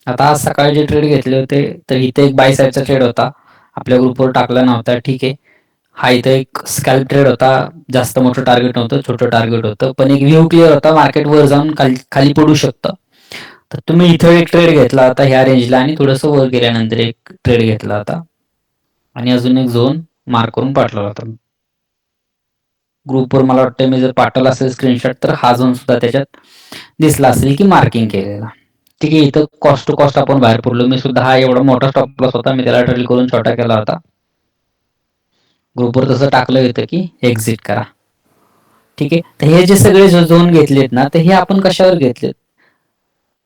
आता आज सकाळी जे ट्रेड घेतले होते तर इथे एक बाय साईडचा ट्रेड होता, आपल्या ग्रुपवर टाकला नव्हता, ठीक आहे. हा इथे एक स्कॅल्प ट्रेड होता, जास्त मोठं टार्गेट नव्हतं, छोटं टार्गेट होतं, पण एक व्ह्यू क्लिअर होता, मार्केट वर जाऊन खाली पडू शकतं. तर तुम्ही इथं एक ट्रेड घेतला होता ह्या रेंजला आणि थोडंसं वर गेल्यानंतर एक ट्रेड घेतला होता आणि अजून एक झोन मार्क करून पाठवला होता ग्रुपवर. मला वाटतं मी जर पाठवला असेल स्क्रीनशॉट तर हा झोन सुद्धा त्याच्यात दिसला असेल की मार्किंग केलेला. ठीक आहे, इथं कॉस्ट टू कॉस्ट आपण बाहेर पडलो. मी सुद्धा हा एवढा मोठा स्टॉप लॉस होता, मी त्याला ट्रेल करून छोटा केला होता. ग्रुपवर तसं टाकलं होतं की एक्झिट करा. ठीक आहे, तर हे जे सगळे झोन घेतलेत ना, तर हे आपण कशावर घेतलेत,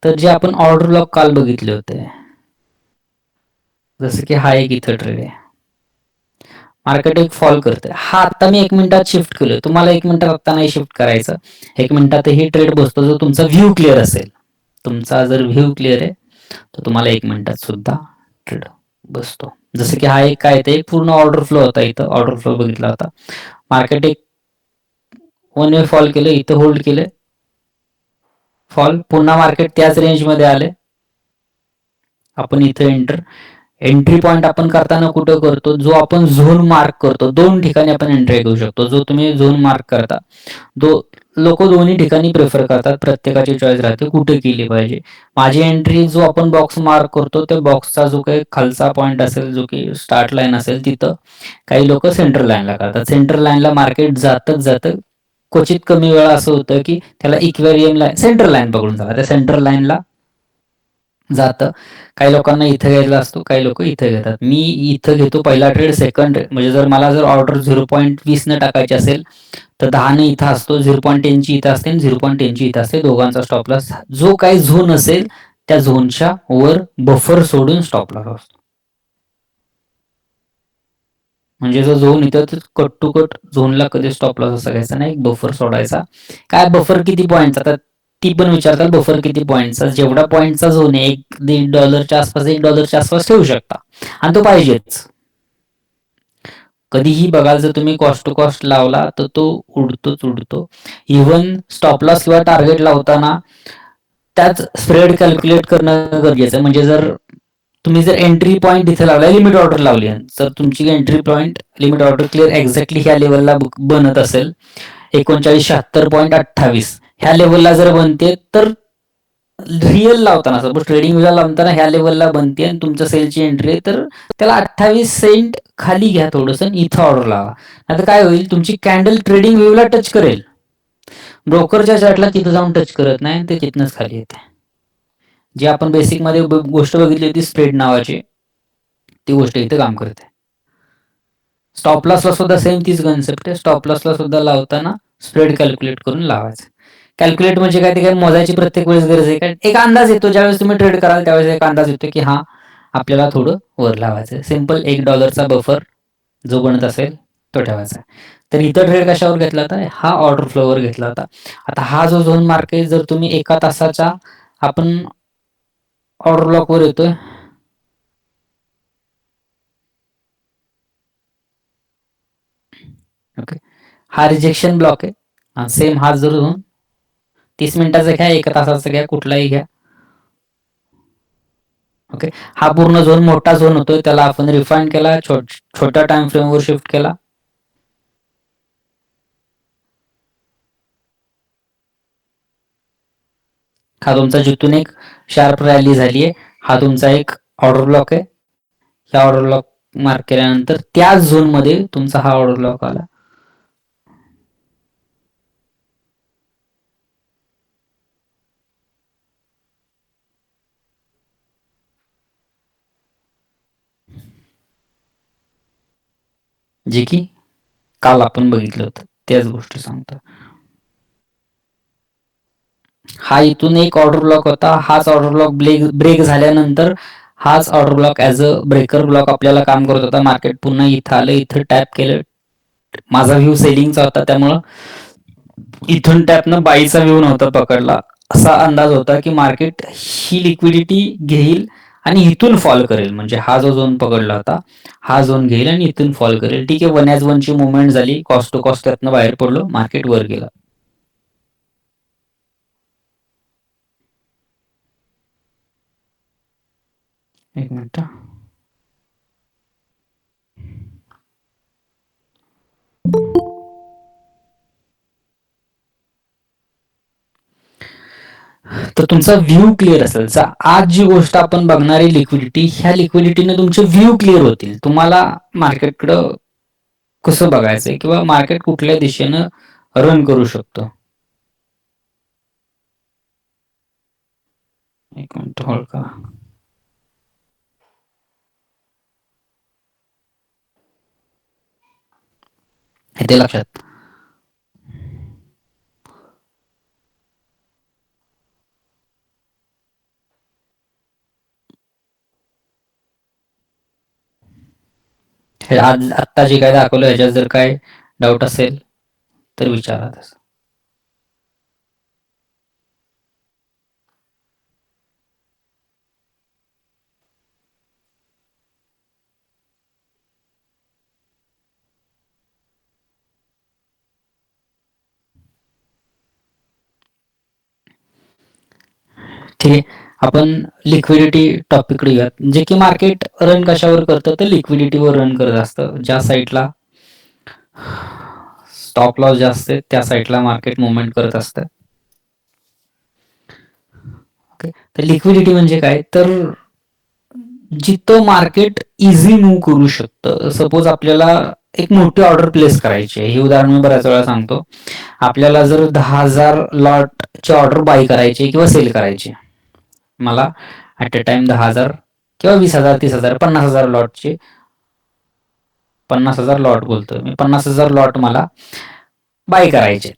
तर जे आपण ऑर्डर ब्लॉक काल बघितले होते, जसं की हा एक इथं ट्रेड आहे, मार्केट एक फॉल करते. हा आता मी 1 मिनिटात शिफ्ट केलोय, तुम्हाला 1 मिनिटात आता नाही शिफ्ट करायचं, 1 मिनिटातही ट्रेड बसतो जर तुमचा व्ह्यू क्लिअर असेल. तुमचा जर व्ह्यू क्लिअर आहे तर तुम्हाला 1 मिनिटात सुद्धा ट्रेड बसतो. जसं की हा एक काय ते पूर्ण ऑर्डर फ्लो होता, इथं ऑर्डर फ्लो बघितला होता, मार्केट एक 1 वे फॉल केलं, इथं होल्ड केलं, फॉल, पुन्हा मार्केट त्याच रेंजमध्ये आले, आपण इथं एंट्री पॉईंट आपण करताना कुठं करतो, जो आपण झोन मार्क करतो, 2 ठिकाणी आपण एंट्री करू शकतो. जो तुम्ही झोन मार्क करता, लोक दोन्ही ठिकाणी प्रेफर करतात, प्रत्येकाची चॉईस राहते कुठे केली पाहिजे. माझी एंट्री जो आपण बॉक्स मार्क करतो त्या बॉक्सचा जो काही खालचा पॉईंट असेल, जो की स्टार्ट लाईन असेल, तिथं काही लोक सेंटर लाईनला करतात. सेंटर लाईनला मार्केट जातच जातं, क्वचित कमी वेळा असं होतं की त्याला इक्वेरियम लाईन, सेंटर लाईन पकडून चला, त्या सेंटर लाईनला जातं. काही लोकांना इथं घ्यायला असतो, काही लोक इथं घेतात. मी इथं घेतो पहिला ट्रेड, सेकंड म्हणजे जर मला जर ऑर्डर 0.20 न टाकायची असेल तर 10 ने इथं असतो, 0.10 ची इथं असते आणि 0.10 ची इथं असते, दोघांचा स्टॉप लॉस जो काही झोन असेल त्या झोनच्या वर बफर सोडून स्टॉप लॉस असतो. म्हणजे जो झोन इथं कट टू कट झोनला कधी स्टॉप लॉस असा घ्यायचा नाही, बफर सोडायचा. काय बफर किती पॉईंटचा, तर ती पण विचारतात बफर किती पॉईंटचा. जेवढा पॉईंटचा झोन आहे, $1.5 आसपास, $1 आसपास ठेवू शकता आणि तो पाहिजेच. कधीही बघाल जर तुम्ही कॉस्ट टू कॉस्ट लावला तर तो उडतो. इव्हन स्टॉप लॉस किंवा टार्गेट लावताना त्याच स्प्रेड कॅल्क्युलेट करणं गरजेचं आहे. म्हणजे जर तुम्ही जर एंट्री पॉईंट इथे लावला, लिमिट ऑर्डर लावली, जर तुमची entry point limit order clear exactly ह्या लेवलला बनत असेल, 3976.28 ह्या लेवलला जर बनते, तर रिअल लावताना, सपोज ट्रेडिंग व्ह्यूला लावताना ह्या लेवलला बनते आणि तुमच्या सेलची एंट्री आहे, तर त्याला 28 सेंट खाली घ्या थोडंसं, इथं ऑर्डर लावा. आता काय होईल, तुमची कॅन्डल ट्रेडिंग व्ह्यूला टच करेल, ब्रोकरच्या चार्टला तिथं जाऊन टच करत नाही, ते तिथनंच खाली येते. जी आपण बेसिकमध्ये गोष्ट बघितली होती स्प्रेड नावाची, ती गोष्ट इथं काम करते. स्टॉप लॉसला सुद्धा सेम तीच कन्सेप्ट आहे. स्टॉप लॉसला सुद्धा लावताना स्प्रेड कॅल्क्युलेट करून लावायचं. कॅल्क्युलेट म्हणजे काय, ते काय मोजायची प्रत्येक वेळेस गरज आहे काय, एक अंदाज येतो. ज्यावेळेस तुम्ही ट्रेड कराल त्यावेळेस एक अंदाज येतो की हा आपल्याला थोडं वर लावायचं. सिंपल $1 बफर जो बनत असेल तो ठेवायचा. तर इथं ट्रेड कशावर घेतला होता, हा ऑर्डर फ्लोवर घेतला होता. आता हा जो झोन मार्क आहे, जर तुम्ही 1 तासाचा आपण ऑर्डर ब्लॉकवर येतोय, ओके, हा रिजेक्शन ब्लॉक आहे. सेम हा जर झोन 30 मिनिटाचा घ्या, 1 तासाचा घ्या, कुठलाही घ्या, ओके. हा पूर्ण झोन मोठा झोन होतोय, त्याला आपण रिफाईन केला, छोट्या टाइम फ्रेमवर शिफ्ट केला. हा तुमचा जिथून एक शार्प रॅली झाली आहे, हा तुमचा एक ऑर्डर ब्लॉक आहे. ह्या ऑर्डर ब्लॉक मार्क केल्यानंतर त्याच झोन मध्ये तुमचा हा ऑर्डर ब्लॉक आला. जे की काल आपण बघितलं होतं, त्याच गोष्टी सांगतो. हा इथून एक ऑर्डर ब्लॉक होता, हाच ऑर्डर ब्लॉक ब्रेक झाल्यानंतर हाच order block as a breaker block आपल्याला काम करत होता. मार्केट पुन्हा इथं आलं, इथं टॅप केलं. माझा व्ह्यू सेलिंगचा होता, त्यामुळं इथून टॅपनं बाईचा व्ह्यू नव्हता पकडला. असा अंदाज होता की मार्केट ही लिक्विडिटी घेईल आणि इथून फॉल करेल. म्हणजे हा जो झोन पकडला होता, हा झोन घेईल आणि इथून फॉल करेल. ठीक आहे, 1 ची मुवमेंट झाली, कॉस्ट टू कॉस्ट त्यातनं बाहेर पडलो, मार्केट वर गेला. एक मिनिट. तर तुमचा व्ह्यू क्लिअर असेल. आज जी गोष्ट आपण बघणारी लिक्विडिटी, ह्या लिक्विडिटीने तुमचे व्ह्यू क्लिअर होतील. तुम्हाला मार्केटकडं कसं बघायचंय किंवा मार्केट कुठल्या दिशेनं रन करू शकतो. एक मिनिट होल्ड करा. ते लक्षात. आज आत्ता जे काय दाखवलं ह्याच्यात जर काय डाऊट असेल तर विचारा तसं. ठीक आहे. आपण लिक्विडिटी टॉपिककडे घेऊयात. जे की मार्केट रन कशावर करतं तर लिक्विडिटीवर रन करत असतं. ज्या साईडला स्टॉप लॉस जास्त आहे त्या साईडला मार्केट मुवमेंट करत असतं. ओके. तर लिक्विडिटी म्हणजे काय तर जिथं मार्केट इझी मूव्ह करू शकतं. सपोज आपल्याला एक मोठी ऑर्डर प्लेस करायची आहे. हे उदाहरण मी बऱ्याच वेळा सांगतो. आपल्याला जर 10,000 लॉटची ऑर्डर बाय करायची किंवा सेल करायची, मला ऍट अ टाइम 10,000 किंवा 20,000 30,000 50,000 लॉटचे 50,000 लॉट बोलतोय मी, 50,000 लॉट मला बाय करायचे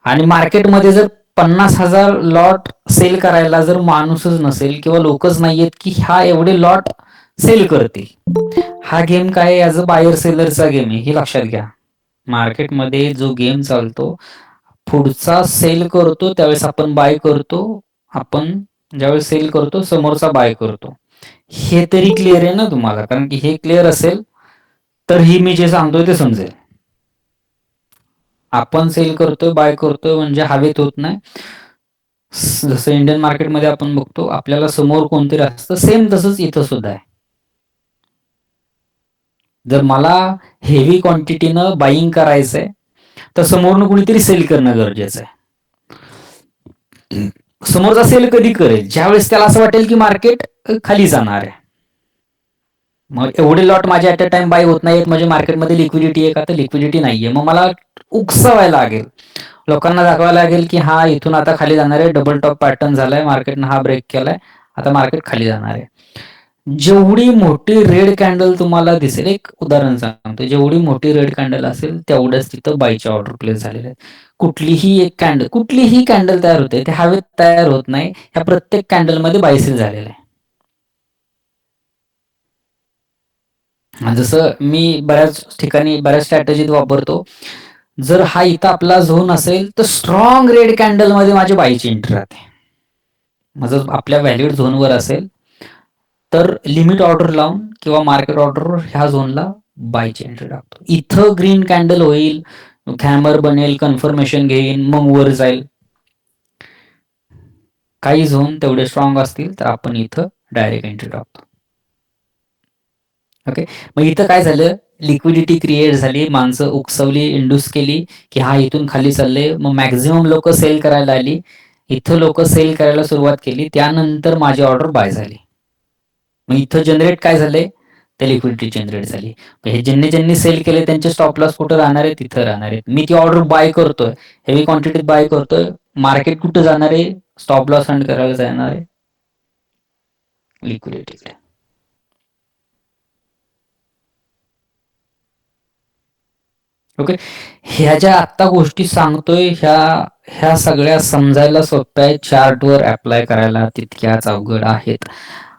आणि मार्केटमध्ये जर 50,000 लॉट सेल करायला जर माणूसच नसेल किंवा लोकच नाहीयेत की हा एवढे लॉट सेल करतील. हा गेम काय ॲज अ बायर सेलरचा गेम आहे, हे लक्षात घ्या. मार्केटमध्ये जो गेम चालतो, पुढचा सेल करतो त्यावेळेस आपण बाय करतो, आपण ज्यावेळेस सेल करतो समोरचा बाय करतो. हे तरी क्लिअर आहे ना तुम्हाला? कारण की हे क्लिअर असेल तर ही मी जे सांगतोय ते समजेल. आपण सेल करतोय बाय करतोय म्हणजे हवेत होत नाही. जसं इंडियन मार्केटमध्ये आपण बघतो आपल्याला समोर कोणतरी असतं, सेम तसंच इथं सुद्धा आहे. जर मला हेवी क्वांटिटीनं बाईंग करायचंय तर समोरनं कुणीतरी सेल करणं गरजेचं आहे. समोरचा सेल कधी करेल ज्यावेळेस त्याला असं वाटेल की मार्केट खाली जाणार आहे. मग एवढे लॉट माझे ऍट अ टाइम बाय होत नाहीत म्हणजे मार्केटमध्ये लिक्विडिटी आहे का तर लिक्विडिटी नाहीये. मग मला उकसवायला लागेल, लोकांना दाखवायला लागेल की हा इथून आता खाली जाणार आहे, डबल टॉप पॅटर्न झालाय, मार्केटनं हा ब्रेक केलाय, आता मार्केट खाली जाणार आहे. जेवढी मोठी रेड कॅन्डल तुम्हाला दिसेल, एक उदाहरण सांगतो, जेवढी मोठी रेड कॅन्डल असेल तेवढ्याच तिथं बायच्या ऑर्डर प्लेस झालेल्या आहेत. कुठलीही कॅन्डल तयार होते ते हवेत तयार होत नाही. ह्या प्रत्येक कॅन्डलमध्ये बाय सेल झालेला आहे. जसं मी बऱ्याच ठिकाणी बऱ्याच स्ट्रॅटेजीत वापरतो. जर हा इथं आपला झोन असेल तर स्ट्रॉंग रेड कॅन्डलमध्ये माझी बायची एंट्री राहते. जर आपल्या व्हॅलिड झोनवर असेल तर लिमिट ऑर्डर लावून किंवा मार्केट ऑर्डर ह्या झोनला बायची एंट्री टाकतो. इथं ग्रीन कॅन्डल होईल, हॅमर बनेल, कन्फर्मेशन घेईन, मग वर जाईल. काही झोन तेवढे स्ट्रॉंग असतील तर आपण इथं डायरेक्ट एंट्री टाकतो. ओके. मग इथं काय झालं, लिक्विडिटी क्रिएट झाली, माणसं उकसवली, इंड्यूस केली की हा इथून खाली चालले. मग मॅक्झिमम लोक सेल करायला आली, इथं लोक सेल करायला सुरुवात केली, त्यानंतर माझी ऑर्डर बाय झाली. मग इथं जनरेट काय झाले, ते लिक्विडिटी जनरेट झाली. हे ज्यांनी सेल केले त्यांचे स्टॉप लॉस कुठं राहणार आहे, तिथं राहणार आहे. मी ती ऑर्डर बाय करतोय, हेवी क्वांटिटीत बाय करतोय, मार्केट कुठं जाणार आहे, स्टॉप लॉस हंड करायला जाणार आहे लिक्विडिटीकडे. ओके. ह्या ज्या आत्ता गोष्टी सांगतोय ह्या सगळ्या समजायला सोप्या आहेत, चार्टवर अप्लाय करायला तितक्याच अवघड आहेत.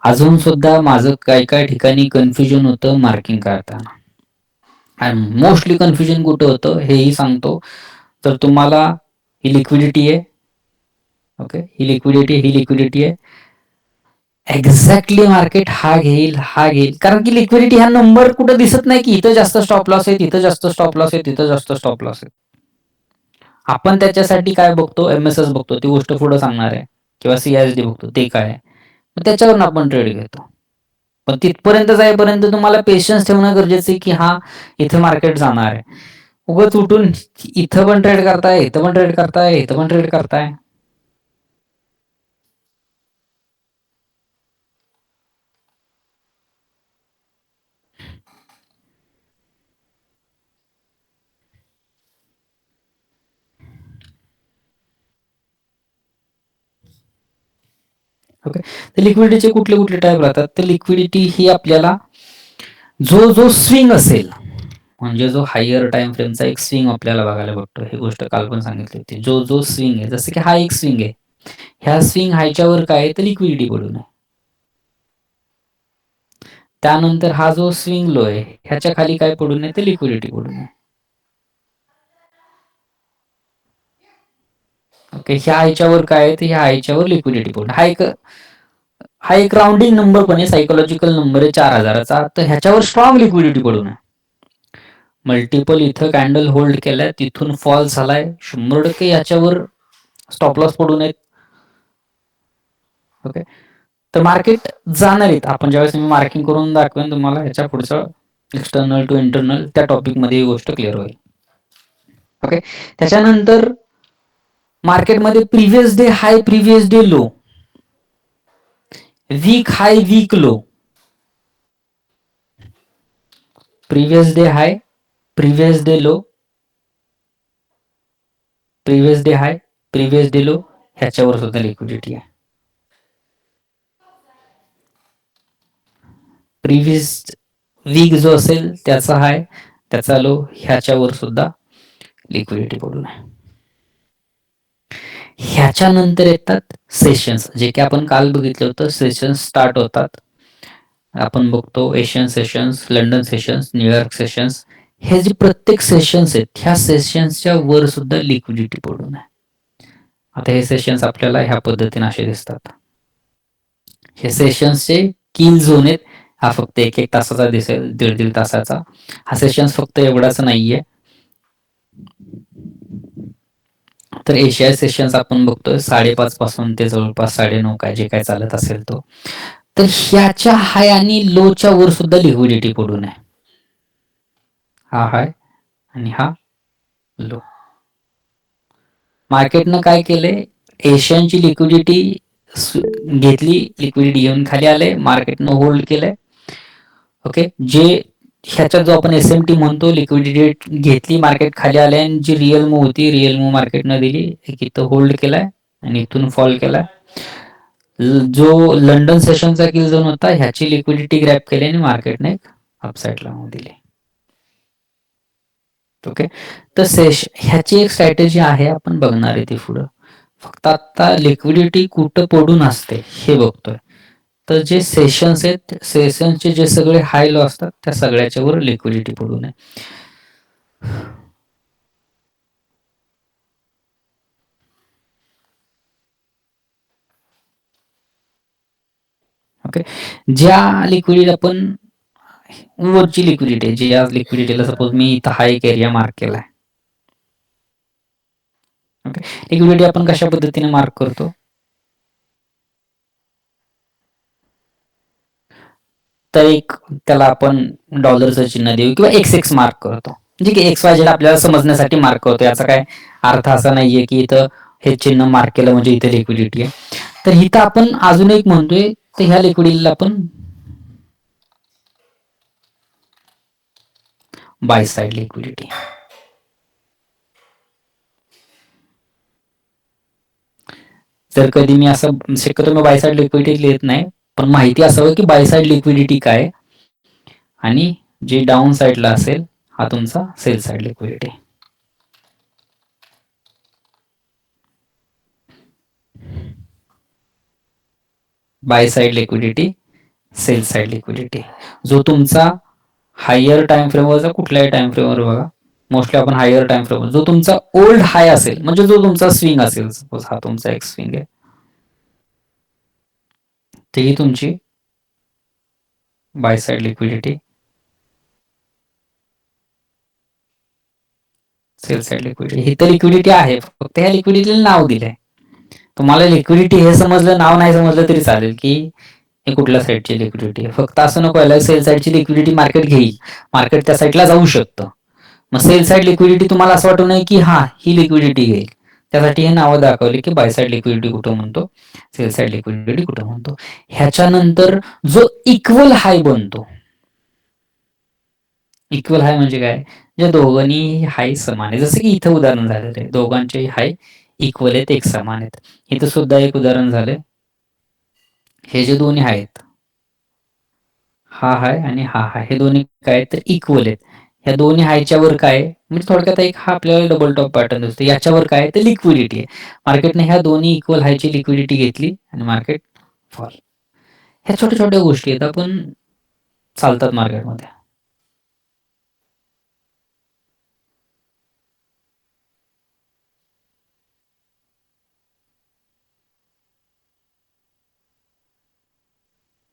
अजून सुद्धा माझं काही ठिकाणी कन्फ्युजन होतं मार्किंग करताना. आणि मोस्टली कन्फ्युजन कुठं होतं हेही सांगतो. तर तुम्हाला ही लिक्विडिटी आहे, ओके, ही लिक्विडिटी आहे. एक्झॅक्टली मार्केट हा घेईल कारण की लिक्विडिटी हा नंबर कुठं दिसत नाही की इथं जास्त स्टॉप लॉस आहे, तिथं जास्त स्टॉप लॉस आहे, तिथं जास्त स्टॉप लॉस आहे. आपण त्याच्यासाठी काय बघतो, एमएसएस बघतो, ती गोष्ट पुढे सांगणार आहे, किंवा सीआयएसडी बघतो, ते काय आहे. मग त्याच्यावरून आपण ट्रेड घेतो. पण तिथपर्यंत जाईपर्यंत तुम्हाला पेशन्स ठेवणं गरजेचं आहे की हा इथं मार्केट जाणार आहे. उगाच उठून इथं पण ट्रेड करताय, इथं पण ट्रेड करताय, इथं पण ट्रेड करताय. ओके. तर लिक्विडिटीचे कुठले कुठले टाईप राहतात? तर लिक्विडिटी ही आपल्याला जो जो स्विंग असेल, म्हणजे जो हायर टाइम फ्रेमचा एक स्विंग आपल्याला बघायला भेटतो. ही गोष्ट काल पण सांगितली होती. जो जो स्विंग आहे, जसं की हा एक स्विंग आहे. ह्या स्विंग हायच्यावर काय आहे तर लिक्विडिटी पडून आहे. त्यानंतर हा जो स्विंग लो आहे, ह्याच्या खाली काय पडून आहे तर लिक्विडिटी पडून आहे. ओके. ह्या हायच्यावर काय आहे तर ह्या हायच्यावर लिक्विडिटी पडून. हा एक राउंडिंग नंबर पण आहे, सायकोलॉजिकल नंबर आहे 4000चा. तर ह्याच्यावर स्ट्रॉंग लिक्विडिटी पडून आहे. मल्टिपल इथं कॅन्डल होल्ड केलाय, तिथून फॉल झालाय, 100% याच्यावर स्टॉप लॉस पडून आहेत. ओके. तर मार्केट जाणार आहेत. आपण ज्यावेळेस मी मार्किंग करून दाखवेन तुम्हाला ह्याच्या पुढचं एक्सटर्नल टू इंटरनल, त्या टॉपिकमध्ये ही गोष्ट क्लिअर होईल. ओके. त्याच्यानंतर मार्केटमध्ये previous day high, previous day low, week high, week low, previous day high, previous day low, previous day high, previous day low, ह्याच्यावर सुद्धा लिक्विडिटी आहे. प्रिव्हियस वीक जो असेल त्याचा हाय, त्याचा लो, ह्याच्यावर सुद्धा लिक्विडिटी पडून आहे. ह्याच्यानंतर येतात सेशन्स, जे की आपण काल बघितलं होतं. सेशन्स स्टार्ट होतात. आपण बघतो Asian sessions, London sessions, New York sessions. हे जे प्रत्येक सेशन्स आहेत, ह्या सेशन्सच्या वर सुद्धा लिक्विडिटी पडून आहे. आता हे सेशन्स आपल्याला ह्या पद्धतीने असे दिसतात. हे सेशन्सचे किल झोन आहेत. हा फक्त एक एक तासाचा दिसेल, दीड दीड तासाचा. हा सेशन्स फक्त एवढाच नाहीये. तर एशिया सेशन्स आपण बघतोय 5:30 पासून ते जवळपास 9:30 काय जे काय चालत असेल तो. तर ह्याच्या हाय आणि लोच्या वर सुद्धा लिक्विडिटी पडून आहे. हा हाय आणि हा लो. मार्केटनं काय केलंय, एशियनची लिक्विडिटी घेतली, लिक्विडिटी घेऊन खाली आले, मार्केटनं होल्ड केलंय. ओके. जे ह्याच्यात जो आपण SMT म्हणतो, लिक्विडिटी घेतली, मार्केट खाली आले, आणि जी रिअल मूव्ह होती, रिअल मूव्ह मार्केटनं दिली, एक इथं होल्ड केलाय आणि इथून फॉल केलाय. जो लंडन सेशनचा किल झोन होता, ह्याची लिक्विडिटी ग्रॅप केली आणि मार्केटने एक अपसाईडला मूव्ह दिली. ओके. तर ह्याची एक स्ट्रॅटेजी आहे, आपण बघणार आहे ती पुढं. फक्त आता लिक्विडिटी कुठं पडून असते हे बघतोय. तर जे सेशन्स आहेत, सेशन्सचे जे सगळे हाय लो असतात, त्या सगळ्याच्या वर लिक्विडिटी पडून आहे. ओके. ज्या लिक्विडिटी आपण वरची लिक्विडिटी आहे, जी आज लिक्विडिटीला सपोज मी इथं हाय एक एरिया मार्क केलाय. ओके. लिक्विडिटी आपण कशा पद्धतीने मार्क करतो, तर एक त्याला आपण डॉलरचं चिन्ह देऊ किंवा XX मार्क करतो. म्हणजे की XYZ आपल्याला समजण्यासाठी मार्क करतो. याचा काय अर्थ असा नाहीये की इथं हे चिन्ह मार्क केलं म्हणजे इथे लिक्विडिटी आहे. तर इथं आपण अजून एक म्हणतोय, तर ह्या लिक्विडिटीला आपण बाय साइड लिक्विडिटी. जर कधी मी असं शक्यतो मी बाय साइड लिक्विडिटी लिहित नाही, पण माहिती असावं की बाय साइड लिक्विडिटी काय, आणि जे डाऊन साइडला असेल हा तुमचा sale side liquidity. Bye side liquidity, sell side liquidity. जो तुमचा हायर टाइम फ्रेमवरचा, कुठल्याही टाइम फ्रेमवर बघा, मोस्टली आपण हायर टाइम फ्रेमवर, जो तुमचा ओल्ड हाय असेल, म्हणजे जो तुमचा स्विंग असेल, सपोज हा तुमचा एक स्विंग आहे, ती तुमची buy side liquidity, sell side liquidity. ही तर लिक्विडिटी आहे, फक्त ह्या लिक्विडिटीला नाव दिलंय. तुम्हाला लिक्विडिटी हे समजलं, नाव नाही समजलं तरी चालेल की हे कुठल्या साईडची लिक्विडिटी आहे. फक्त असं नको व्हायला सेल साईडची लिक्विडिटी मार्केट घेईल, मार्केट त्या साईडला जाऊ शकतं. मग सेल साईड लिक्विडिटी तुम्हाला असं वाटू नये की हा ही लिक्विडिटी घेईल. त्यासाठी हे नावं दाखवली की बाय साईड लिक्विडिटी कुठं म्हणतो, सेल साईड लिक्विडिटी कुठं म्हणतो. ह्याच्यानंतर जो इक्वल हाय बनतो, इक्वल हाय म्हणजे काय, जे दोघांनी हाय समान आहे. जसं की इथं उदाहरण झालेलं आहे, दोघांचे हाय इक्वल आहेत, एक समान आहेत. इथं सुद्धा एक उदाहरण झालंय, हे जे दोन्ही आहेत, हा हाय आणि हा हाय, हे दोन्ही काय तर इक्वल आहेत. ह्या दोन्ही हायच्या वर काय म्हणजे थोडक्यात एक हा आपल्याला डबल टॉप पॅटर्न दिसतो, याच्यावर काय तर लिक्विडिटी आहे. मार्केटने ह्या दोन्ही इक्वल हायची लिक्विडिटी घेतली आणि मार्केट फॉल. ह्या छोट्या छोट्या गोष्टी आहेत, आपण चालतात मार्केटमध्ये.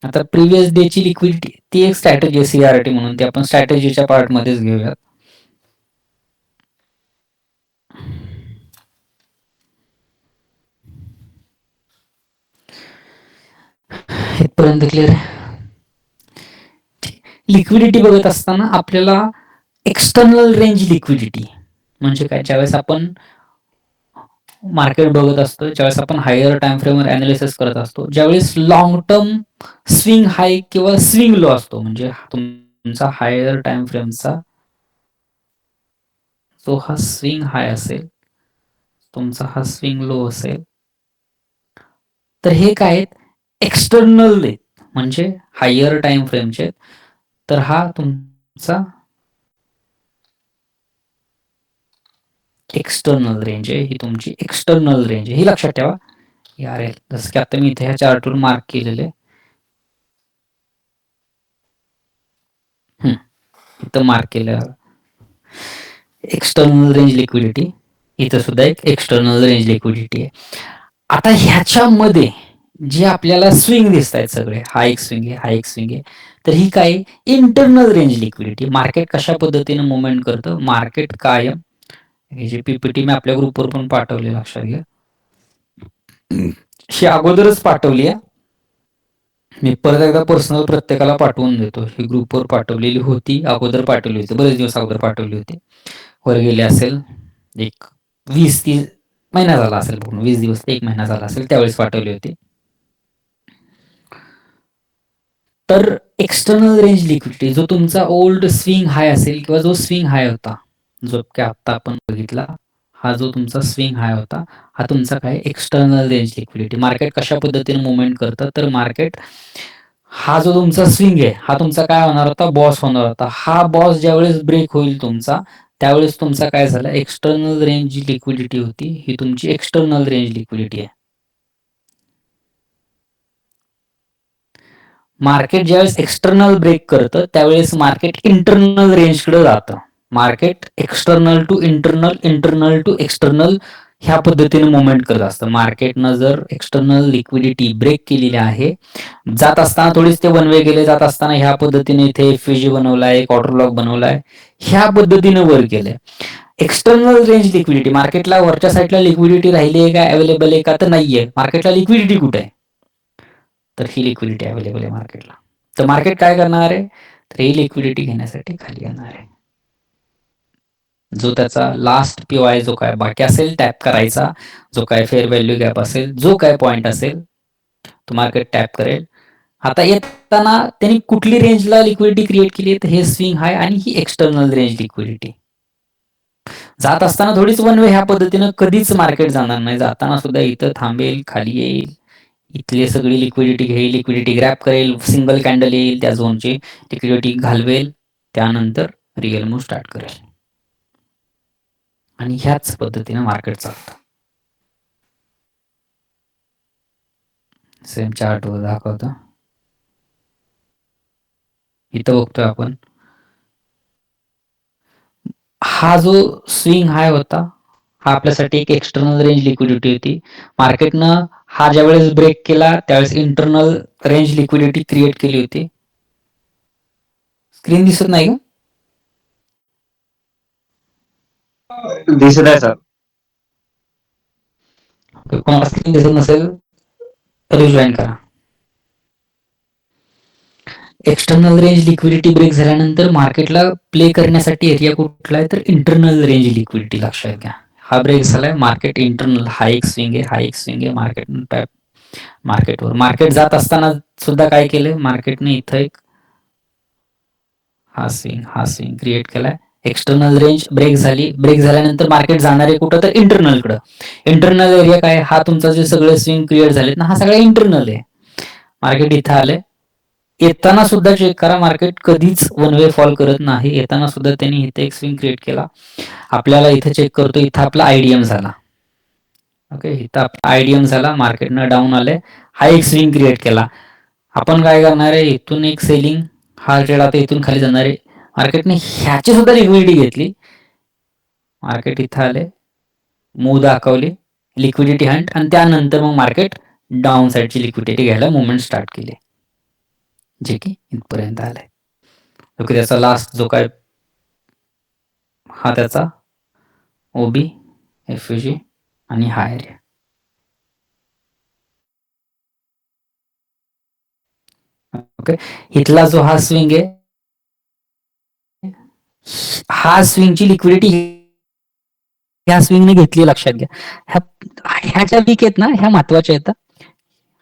आता प्रिव्हियस डे ची लिक्विडिटी ती एक स्ट्रॅटेजी आहे, सीआरटी म्हणून, ती आपण स्ट्रॅटेजीच्या पार्ट मध्येच घेऊयात. इथपर्यंत क्लिअर आहे. लिक्विडिटी बघत असताना आपल्याला एक्सटर्नल रेंज लिक्विडिटी म्हणजे काय, ज्यावेळेस आपण मार्केट बघत असतो, ज्यावेळेस आपण हायर टाइम फ्रेमवर अनालिसिस करत असतो, ज्यावेळेस लॉंग टर्म स्विंग हाय किंवा स्विंग लो असतो, म्हणजे तुमचा हायर टाइम फ्रेमचा जो हा स्विंग हाय असेल, तुमचा हा स्विंग लो असेल, तर हे काय एक्सटर्नल म्हणजे हायर टाइम फ्रेमचे. तर हा तुमचा एक्सटर्नल रेंज आहे, ही तुमची एक्सटर्नल रेंज आहे, ही लक्षात ठेवा. यार जसं की आता मी इथे ह्या चार्टवर मार्क केलेले, इथं मार्क केलं एक्सटर्नल रेंज लिक्विडिटी, इथं सुद्धा एक एक्सटर्नल रेंज लिक्विडिटी आहे. आता ह्याच्यामध्ये जे आपल्याला स्विंग दिसत आहेत सगळे, हा एक स्विंग आहे, हा एक स्विंग आहे, तर ही काय इंटरनल रेंज लिक्विडिटी. मार्केट कशा पद्धतीने मुवमेंट करतं, मार्केट कायम, हे जे पीपीटी मी आपल्या ग्रुपवर पण पाठवले, लक्षात घ्या, ही अगोदरच पाठवली आहे, मी परत एकदा पर्सनल प्रत्येकाला पाठवून देतो. ही ग्रुपवर पाठवलेली होती, अगोदर पाठवली होती, बरेच दिवस अगोदर पाठवली होती, वर गेले असेल एक 20-30 महिना झाला असेल, पूर्ण 20 दिवस ते 1 महिना झाला असेल, त्यावेळेस पाठवली होती. तर एक्सटर्नल रेंज लिक्विडिटी जो तुमचा ओल्ड स्विंग हाय असेल किंवा जो स्विंग हाय होता, जो की आता आपण बघितला, हा जो तुमचा स्विंग हाय होता, हा तुमचा काय एक्सटर्नल रेंज लिक्विडिटी. मार्केट कशा पद्धतीने मुवमेंट करतं, तर मार्केट हा जो तुमचा स्विंग आहे, हा तुमचा काय होणार होता, बॉस होणार होता. हा बॉस ज्यावेळेस ब्रेक होईल तुमचा, त्यावेळेस तुमचा काय झालं, एक्सटर्नल रेंज जी लिक्विडिटी होती, ही तुमची एक्सटर्नल रेंज लिक्विडिटी आहे. मार्केट ज्यावेळेस एक्सटर्नल ब्रेक करतं, त्यावेळेस मार्केट इंटरनल रेंजकडे जातं. Market external to internal, internal to external ह्या पद्धतीने मुवमेंट करत असतं. मार्केटनं जर एक्सटर्नल लिक्विडिटी ब्रेक केलेली आहे, जात असताना थोडीच ते वन वे गेले, जात असताना ह्या पद्धतीने इथे एफव्हीजी बनवलाय, एक ऑर्डर ब्लॉक बनवलाय, ह्या पद्धतीने वर गेले. एक्सटर्नल रेंज लिक्विडिटी, मार्केटला वरच्या साईडला लिक्विडिटी राहिली आहे का, अवेलेबल आहे का, तर नाहीये. मार्केटला लिक्विडिटी कुठे आहे, तर ही लिक्विडिटी अवेलेबल आहे मार्केटला. तर मार्केट काय करणार आहे, तर ही लिक्विडिटी घेण्यासाठी खाली येणार आहे. जो त्याचा लास्ट पीओआय जो काय बाकी असेल टॅप करायचा, जो काय फेअर व्हॅल्यू गॅप असेल, जो काय पॉईंट असेल, तो मार्केट टॅप करेल. आता येताना त्यांनी कुठली रेंजला लिक्विडिटी क्रिएट केली, तर हे स्विंग हाय आणि ही एक्सटर्नल रेंज लिक्विडिटी. जात असताना थोडीच वन वे ह्या पद्धतीनं कधीच मार्केट जाणार नाही, जाताना सुद्धा इथं थांबेल, खाली येईल, इथली सगळी लिक्विडिटी घेईल, लिक्विडिटी ग्रॅब करेल, सिंगल कॅन्डल येईल, त्या झोनची लिक्विडिटी घालवेल, त्यानंतर रिअल मूव्ह स्टार्ट करेल. आणि ह्याच पद्धतीने मार्केट चालतं. सेम चार्ट वर दाखवतो, इथं बघतोय आपण, हा जो स्विंग हाय होता, हा आपल्यासाठी एक एक्सटर्नल रेंज लिक्विडिटी होती. मार्केटनं हा ज्यावेळेस ब्रेक केला, त्यावेळेस इंटरनल रेंज लिक्विडिटी क्रिएट केली होती. स्क्रीन दिसत नाही का, दिसत आहे सर. कोणाला स्क्रीन दिसत नसेल रिजॉईन करा. एक्सटर्नल रेंज लिक्विडिटी ब्रेक झाल्यानंतर मार्केटला प्ले करण्यासाठी एरिया कुठला आहे तर इंटरनल रेंज लिक्विडिटी लक्षात घ्या. हा ब्रेक झालाय, मार्केट इंटरनल हा एक स्विंग आहे, हा एक स्विंग आहे मार्केटवर. मार्केट जात असताना सुद्धा काय केलं मार्केटने इथं एक हा स्विंग क्रिएट केलाय. एक्सटर्नल रेंज ब्रेक झाली, ब्रेक झाल्यानंतर मार्केट जाणार आहे कुठं तर इंटरनल कडे. इंटरनल एरिया काय, हा तुमचा जे सगळे स्विंग क्रिएट झालेत ना हा सगळा इंटरनल आहे. मार्केट इथं आलंय, येताना सुद्धा चेक करा मार्केट कधीच वन वे फॉल करत नाही. येताना सुद्धा त्यांनी इथे एक स्विंग क्रिएट केला. आपल्याला इथे चेक करतो, इथं आपला आयडीएम झाला. ओके, इथं आपला आयडीएम झाला, मार्केटनं डाऊन आलंय, हा एक स्विंग क्रिएट केला. आपण काय करणार आहे, इथून एक सेलिंग, हा ट्रेड आता इथून खाली जाणार आहे. मार्केटने ह्याची सुद्धा लिक्विडिटी घेतली. मार्केट इथं आले, मूव दाखवली, लिक्विडिटी हंट, आणि त्यानंतर मग मार्केट डाऊन साईडची लिक्विडिटी घ्यायला मुवमेंट स्टार्ट केली, जे की इथपर्यंत आलंय. ओके, त्याचा लास्ट जो काय हा त्याचा ओबी, एफयूजी आणि हा एरिया. ओके, इथला जो हा स्विंग आहे, हा स्विंगची लिक्विडिटी ह्या स्विंगने घेतली, लक्षात घ्या. ह्याच्या वीक आहेत ना, ह्या महत्वाच्या आहेत.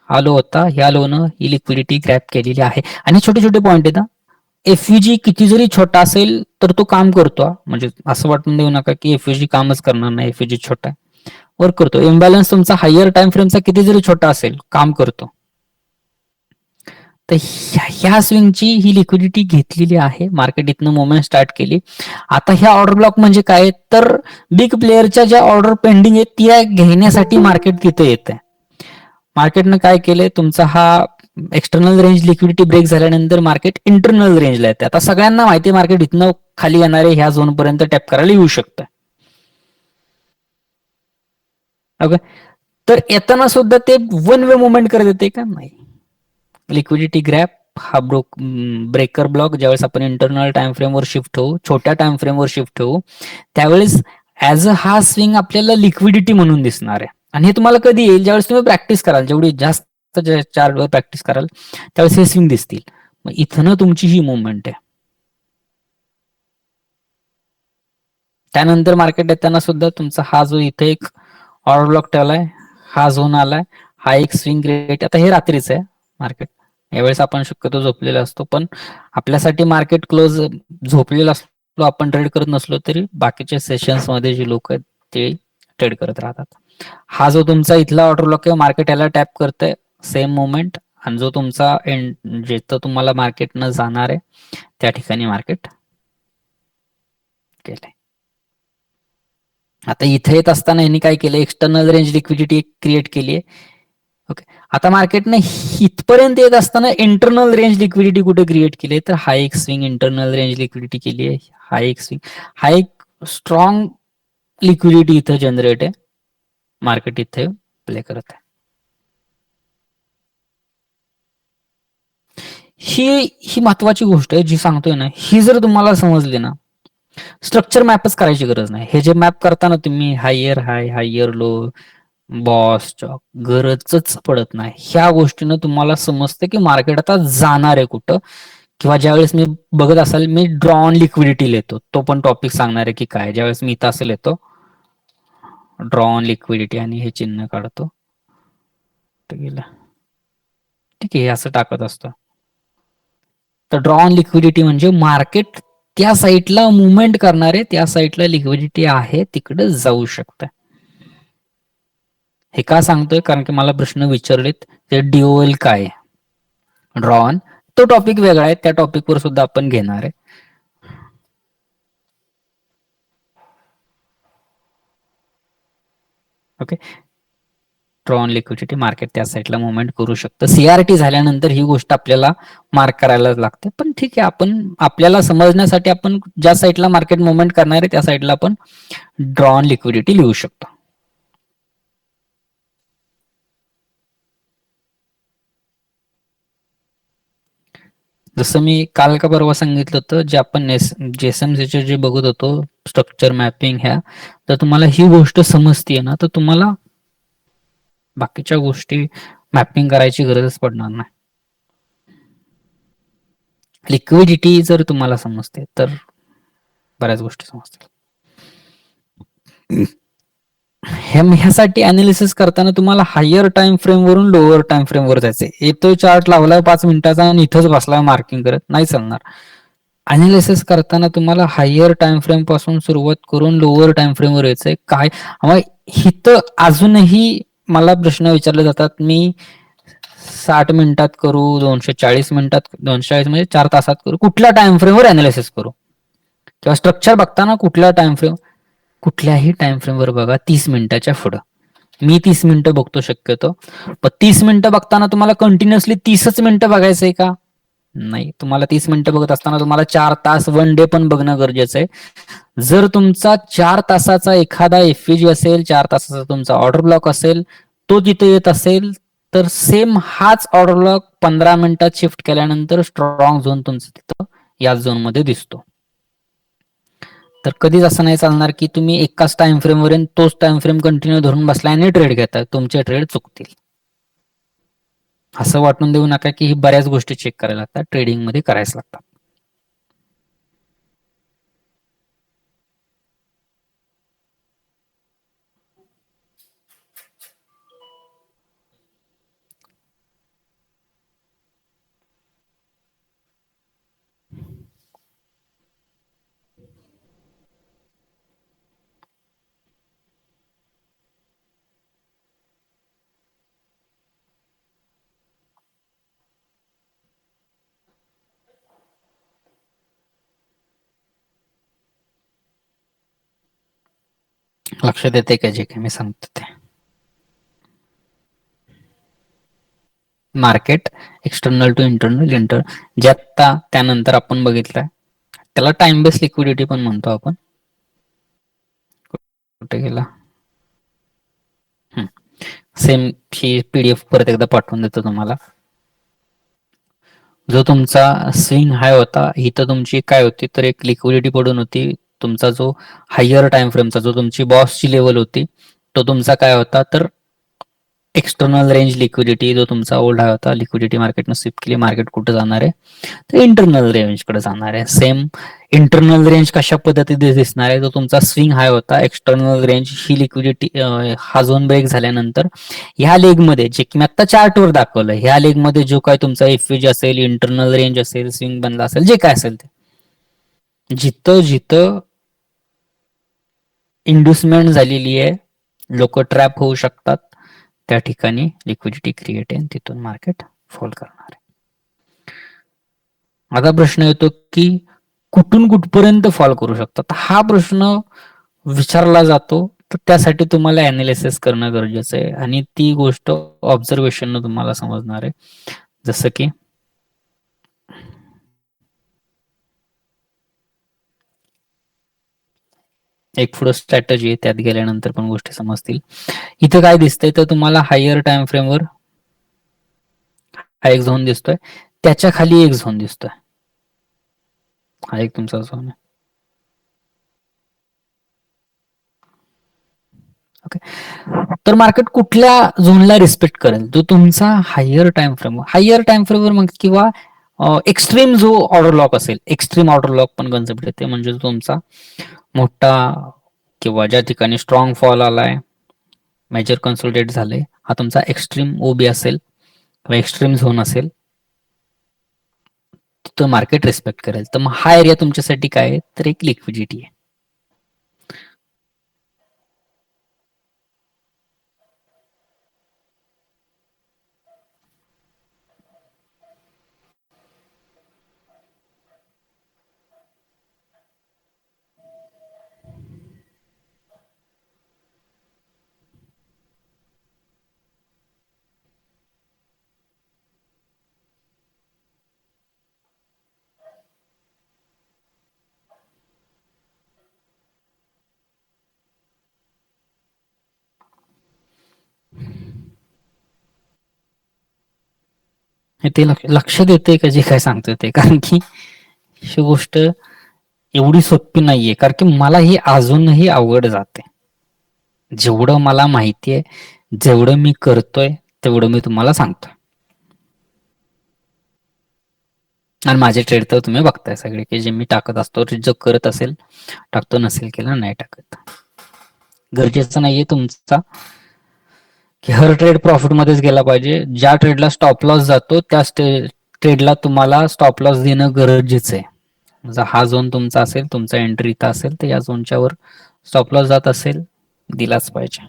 हा लो होता, ह्या लोनं ही लिक्विडिटी ग्रॅप केलेली आहे. आणि छोटे छोटे पॉईंट आहेत. एफयूजी किती जरी छोटा असेल तर तो काम करतो. म्हणजे असं वाटून देऊ नका की एफयूजी कामच करणार नाही, एफयूजी छोटा आहे, वर्क करतो. इम्बॅलन्स तुमचा हायर टाइम फ्रेमचा किती जरी छोटा असेल काम करतो. तर ह्या स्विंगची ही लिक्विडिटी घेतलेली आहे, मार्केट इथनं मोमेंट स्टार्ट केली. आता ह्या ऑर्डर ब्लॉक म्हणजे काय तर बिग प्लेअरच्या ज्या ऑर्डर पेंडिंग आहेत त्या घेण्यासाठी मार्केट तिथे येत आहे. मार्केटनं काय केलंय, तुमचा हा एक्सटर्नल रेंज लिक्विडिटी ब्रेक झाल्यानंतर मार्केट इंटरनल रेंजला येते. आता सगळ्यांना माहिती आहे मार्केट इथनं खाली येणारे ह्या झोन पर्यंत टॅप करायला येऊ शकतं. ओके, तर येताना सुद्धा ते वन वे मुवमेंट करत येते का नाही. लिक्विडिटी ग्रॅप, हा ब्रेकर ब्लॉक ज्यावेळेस आपण इंटरनल टाइम फ्रेमवर शिफ्ट होऊ, छोट्या टाइम फ्रेमवर शिफ्ट होऊ, त्यावेळेस ऍज अ हा स्विंग आपल्याला लिक्विडिटी म्हणून दिसणार आहे. आणि हे तुम्हाला कधी येईल, ज्यावेळेस तुम्ही प्रॅक्टिस कराल, जेवढी जास्त चार्टवर प्रॅक्टिस कराल त्यावेळेस हे स्विंग दिसतील. मग इथनं तुमची ही मुवमेंट आहे. त्यानंतर मार्केट येताना सुद्धा तुमचा हा जो इथे एक ऑर्डर ब्लॉक ठेवलाय, हा झोन आलाय, हा एक स्विंग रेट. आता हे रात्रीच आहे मार्केट, यावेळेस आपण शक्यतो झोपलेला असतो, पण आपल्यासाठी मार्केट क्लोज झोपलेला असलो, आपण ट्रेड करत नसलो तरी बाकीच्या सेशन्स मध्ये जे लोक आहेत ते ट्रेड करत राहतात. हा जो तुमचा इथला ऑर्डर ब्लॉक आहे, मार्केट याला टॅप करतंय, सेम मोमेंट, आणि जो तुमचा जिथं तुम्हाला मार्केटनं जाणार आहे त्या ठिकाणी मार्केट केलंय. आता इथे येत असताना यांनी काय केलं, एक्सटर्नल रेंज लिक्विडिटी क्रिएट केली आहे. ओके, आता मार्केटने इथपर्यंत येत असताना इंटरनल रेंज लिक्विडिटी कुठे क्रिएट केली, तर हा एक स्विंग इंटरनल रेंज लिक्विडिटी केली आहे. हा एक स्विंग, हा एक स्ट्रॉंग लिक्विडिटी इथं जनरेट आहे, मार्केट इथे प्ले करत आहे. ही महत्वाची गोष्ट आहे जी सांगतोय ना, ही जर तुम्हाला समजली ना, स्ट्रक्चर मॅपच करायची गरज नाही. हे जे मॅप करताना तुम्ही हायर हाय, हायर लो, बॉस गरजच पडत नाही. ह्या गोष्टीनं तुम्हाला समजतं की मार्केट आता जाणार आहे कुठं. किंवा ज्यावेळेस मी बघत असाल, मी ड्रॉ ऑन लिक्विडिटी लिहितो, तो पण टॉपिक सांगणार आहे की काय. ज्यावेळेस मी इथं असं लिहितो ड्रॉ ऑन लिक्विडिटी आणि हे चिन्ह काढतो, ठीक आहे, असं टाकत असतो. तर ड्रॉ ऑन लिक्विडिटी म्हणजे मार्केट त्या साईडला मुवमेंट करणारे, त्या साईडला लिक्विडिटी आहे, तिकडे जाऊ शकतं. हे का सांगतोय, कारण की मला प्रश्न विचारलेत ते डीओएल काय, ड्रॉ ऑन, तो टॉपिक वेगळा आहे, त्या टॉपिकवर सुद्धा आपण घेणार आहे. Okay, draw on liquidity, market त्या साईडला मुवमेंट करू शकतं. सीआरटी झाल्यानंतर ही गोष्ट आपल्याला मार्क करायला लागते, पण ठीक आहे, आपण आपल्याला समजण्यासाठी आपण ज्या साईडला मार्केट मुवमेंट करणार आहे त्या साईडला आपण ड्रॉ ऑन लिक्विडिटी लिहू शकतो. जसं मी काल का परवा सांगितलं होतं, जे आपण जेएसएमसीचे जे बघत होतो स्ट्रक्चर मॅपिंग ह्या, तर तुम्हाला ही गोष्ट समजतीये ना, तर तुम्हाला बाकीच्या गोष्टी मॅपिंग करायची गरजच पडणार नाही. लिक्विडिटी जर तुम्हाला समजते तर बऱ्याच गोष्टी समजतील. ह्यासाठी अनालिसिस करताना तुम्हाला हायर टाइम फ्रेम वरून लोअर टाइम फ्रेम वर जायचंय. येतोय चार्ट लावलाय 5 मिनिटाचा आणि इथंच बसलाय मार्किंग करत, नाही चालणार. अनालिसिस करताना तुम्हाला हायर टाइम फ्रेम पासून सुरुवात करून लोअर टाइम फ्रेम वर यायचंय. काय मग इथं अजूनही मला प्रश्न विचारले जातात, मी 60 मिनिटात करू, 240 मिनिटात, 240 म्हणजे 4 तासात करू, कुठल्या टाइम फ्रेमवर अनालिसिस करू किंवा स्ट्रक्चर बघताना कुठल्या टाइम फ्रेम, कुठल्याही टाइम फ्रेमवर बघा 30 मिनिटाच्या पुढं. मी 30 मिनिटं बघतो शक्यतो, पण 30 मिनिटं बघताना तुम्हाला कंटिन्युअसली 30च मिनिटं बघायचंय का? नाही. तुम्हाला 30 मिनिटं बघत असताना तुम्हाला 4 तास 1 डे पण बघणं गरजेचं आहे. जर तुमचा 4 तासाचा एखादा एफईजी असेल, 4 तासाचा तुमचा ऑर्डर ब्लॉक असेल, तो तिथे येत असेल, तर सेम हाच ऑर्डर ब्लॉक 15 मिनिटात शिफ्ट केल्यानंतर स्ट्रॉंग झोन तुमचा तिथं या झोन मध्ये दिसतो. तर कधीच असं नाही चालणार की तुम्ही एकाच टाइम फ्रेमवर तोच टाइम फ्रेम कंटिन्यू धरून बसलाय आणि ट्रेड घेताय, तुमचे ट्रेड चुकतील. असं वाटून देऊ नका की ही बऱ्याच गोष्टी चेक करायला लागतात, ट्रेडिंग मध्ये करायच लागतात. लक्षात येते का जे काही मी सांगतो ते? मार्केट एक्सटर्नल टू इंटरनल, जे आता त्यानंतर आपण बघितलंय त्याला टाइम बेस लिक्विडिटी पण म्हणतो आपण. कुठे गेला? सेम ही पीडीएफ परत एकदा पाठवून देतो तुम्हाला. जो तुमचा स्विंग हाय होता, इथं तुमची काय होती तर एक लिक्विडिटी पडून होती. तुमचा जो हायर टाइम फ्रेमचा जो तुमची बॉसची लेवल होती, तो तुमचा काय होता तर एक्सटर्नल रेंज लिक्विडिटी. जो तुमचा ओल्ड हाय होता, लिक्विडिटी मार्केटनं स्विप केली, मार्केट कुठे जाणार आहे तर इंटरनल रेंज कडे जाणार आहे. सेम इंटरनल रेंज कशा पद्धतीने दिसणार आहे, जो तुमचा स्विंग हाय होता, एक्सटर्नल रेंज ही लिक्विडिटी, हा झोन ब्रेक झाल्यानंतर ह्या लेग मध्ये जे की मी आता चार्ट वर दाखवलं, ह्या लेग मध्ये जो काय तुमचा एफईजी असेल, इंटरनल रेंज असेल, स्विंग बनला असेल, जे काय असेल ते, जिथं जिथं इंड्युसमेंट झालेली आहे, लोक ट्रॅप होऊ शकतात, त्या ठिकाणी लिक्विडिटी क्रिएट आहे, तिथून मार्केट फॉल करणार आहे. आता प्रश्न येतो की कुठून कुठपर्यंत फॉल करू शकतात, हा प्रश्न विचारला जातो. तर त्यासाठी तुम्हाला अनालिसिस करणं गरजेचं आहे आणि ती गोष्ट ऑब्झर्वेशन तुम्हाला समजणार आहे. जसं की एक पुढे स्ट्रॅटजी आहे, त्यात गेल्यानंतर पण गोष्टी समजतील. इथं काय दिसतंय तर तुम्हाला हायर टाइम फ्रेमवर हा एक झोन दिसतोय, त्याच्या खाली एक झोन दिसतोय, हा एक तुमचा झोन आहे. ओके, तर मार्केट कुठल्या झोनला रिस्पेक्ट करेल, जो तुमचा हायर टाइम फ्रेमवर मग किंवा एक्स्ट्रीम जो ऑर्डर लॉक असेल, एक्स्ट्रीम ऑर्डर लॉक पण कन्सेप्ट येते, म्हणजे तुमचा मोठा किंवा ज्या ठिकाणी स्ट्रॉंग फॉल आलाय, मेजर कन्सोलिडेट झाले, हा तुमचा एक्स्ट्रीम ओबी असेल किंवा एक्स्ट्रीम झोन असेल, तर मार्केट रिस्पेक्ट करेल. तर मग हा एरिया तुमच्यासाठी काय आहे तर एक लिक्विडिटी आहे. ते लक्षात येते का जे काय सांगतोय ते, कारण की ही गोष्ट एवढी सोपी नाहीये, कारण की मला ही अजूनही अवघड जाते. जेवढं मला माहिती आहे जेवढं मी करतोय तेवढं मी तुम्हाला सांगतोय. आणि माझे ट्रेड तर तुम्ही बघताय सगळे, की जे मी टाकत असतो, जो करत असेल टाकतो, नसेल केला नाही टाकत. गरजेचं नाहीये तुमचा की हर ट्रेड प्रॉफिट मध्येच गेला पाहिजे. ज्या ट्रेडला स्टॉप लॉस जातो त्या ट्रेडला तुम्हाला स्टॉप लॉस देणं गरजेचं आहे. जर हा झोन तुमचा असेल, तुमचा एंट्री इथं असेल, तर या झोनच्या वर स्टॉप लॉस जात असेल, दिलाच पाहिजे.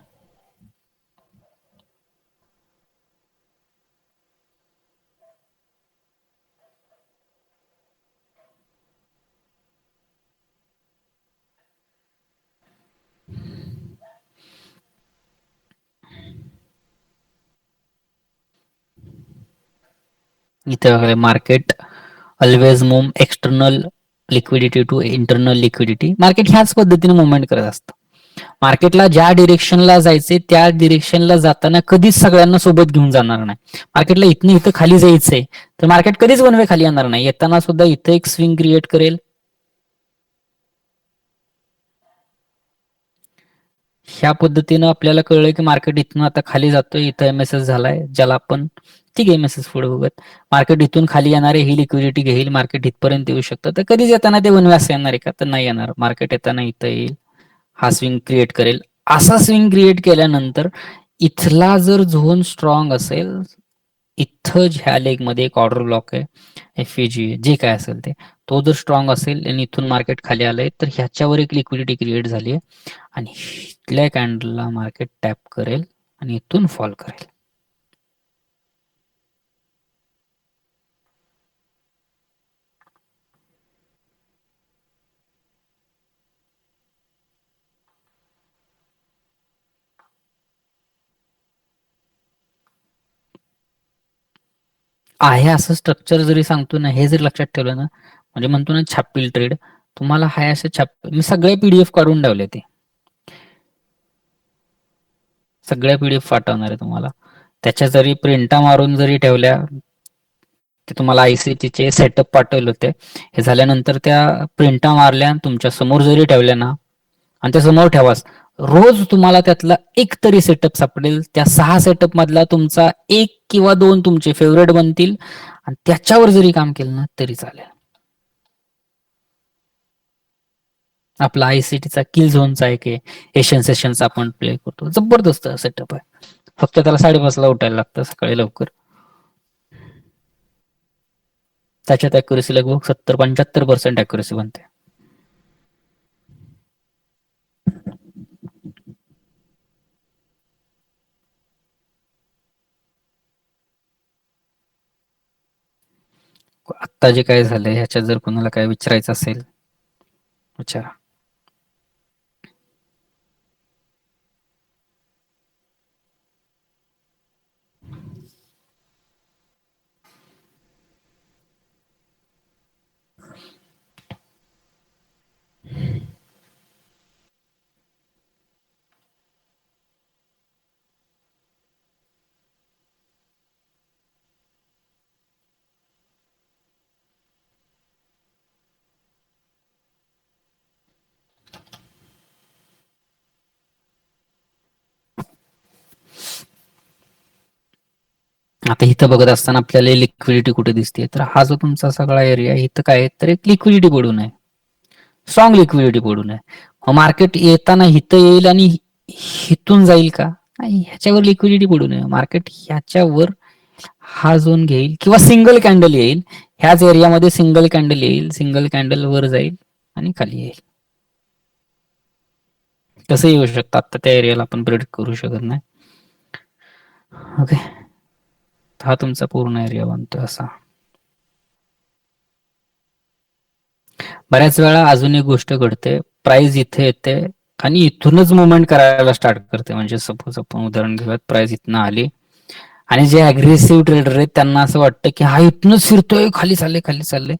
इथे market always move external liquidity to internal liquidity. Market ह्याच पद्धतीने मुवमेंट करत असतं. मार्केटला ज्या डिरेक्शनला जायचे त्या डिरेक्शनला जाताना कधीच सगळ्यांना सोबत घेऊन जाणार नाही. मार्केटला इथनं इथं खाली जायचंय तर मार्केट कधीच वन वे खाली येणार नाही. येताना सुद्धा इथं एक स्विंग क्रिएट करेल. ह्या पद्धतीनं आपल्याला कळलं की मार्केट इथून आता खाली जातोय. इथं एमएसएस झालाय, ज्याला आपण ठीक आहे एमएसएस पुढे बघत. मार्केट इथून खाली येणार आहे, ही लिक्विडिटी घेईल, मार्केट इथपर्यंत येऊ शकतं. तर कधीच येताना ते वन वे असं येणार आहे का? तर नाही येणार. मार्केट येताना इथं येईल, हा स्विंग क्रिएट करेल. असा स्विंग क्रिएट केल्यानंतर इथला जर झोन स्ट्रॉंग असेल, इथं ह्या लेगमध्ये एक ऑर्डर ब्लॉक आहे, एफईजी जे काय असेल ते, तो जर स्ट्रॉंग असेल आणि इथून मार्केट खाली आलंय तर ह्याच्यावर एक लिक्विडिटी क्रिएट झाली आहे आणि इथल्या कॅन्डलला मार्केट टॅप करेल आणि इथून फॉल करेल. आहे असं स्ट्रक्चर जरी सांगतो ना, हे जर लक्षात ठेवलं ना, म्हणजे म्हणतो ना छापील ट्रेड, तुम्हाला हाय असे मी सगळे पीडीएफ काढून ठेवले, ते सगळ्या पीडीएफ पाठवणार आहे तुम्हाला. त्याच्या जरी प्रिंटा मारून जरी ठेवल्या, ते तुम्हाला आयसीटीचे सेटअप पाठवले होते, हे झाल्यानंतर त्या प्रिंटा मारल्या तुमच्या समोर जरी ठेवल्या ना, आणि त्या समोर ठेवाच, रोज तुम्हाला त्यातला एक तरी सेटअप सापडेल. त्या 6 सेटअप मधला तुमचा 1 किंवा 2 तुमचे फेवरेट बनतील आणि त्याच्यावर जरी काम केलं ना तरी चालेल. आपला आयसीटीचा किल झोनचा एक एशियन सेशनचा आपण प्ले करतो, जबरदस्त सेटअप आहे. फक्त त्याला 5:30 ला उठायला लागतं सकाळी लवकर. त्याच्यात अॅक्युरेसी लगभग 70-75% अॅक्युरेसी बनते. आत्ता जे काय झालंय ह्याच्यात जर कोणाला काय विचारायचं असेल, विचारा. आता इथं बघत असताना आपल्याला लिक्विडिटी कुठे दिसते, तर हा जो तुमचा सगळा एरिया इथं काय आहे, तर एक लिक्विडिटी पडून आहे, स्ट्रॉंग लिक्विडिटी पडून आहे. मग मार्केट येताना इथं येईल आणि इथून जाईल का? नाही, ह्याच्यावर लिक्विडिटी पडू नये. मार्केट ह्याच्यावर हा झोन घेईल किंवा सिंगल कॅन्डल येईल, ह्याच एरियामध्ये सिंगल कॅन्डल येईल, सिंगल कॅन्डल वर जाईल आणि खाली येईल. कसं येऊ शकतं आता त्या एरियाला आपण प्रेडिक्ट करू शकत नाही. ओके, हा तुमचा पूर्ण एरिया बनतो असा. बऱ्याच वेळा अजून एक गोष्ट घडते, प्राइस इथे येते आणि इथूनच मुवमेंट करायला स्टार्ट करते. म्हणजे सपोज आपण उदाहरण घेऊयात, प्राइस इथनं आली आणि जे अग्रेसिव्ह ट्रेडर आहेत त्यांना असं वाटतं की हा इथनच फिरतोय, खाली चालले खाली चालले,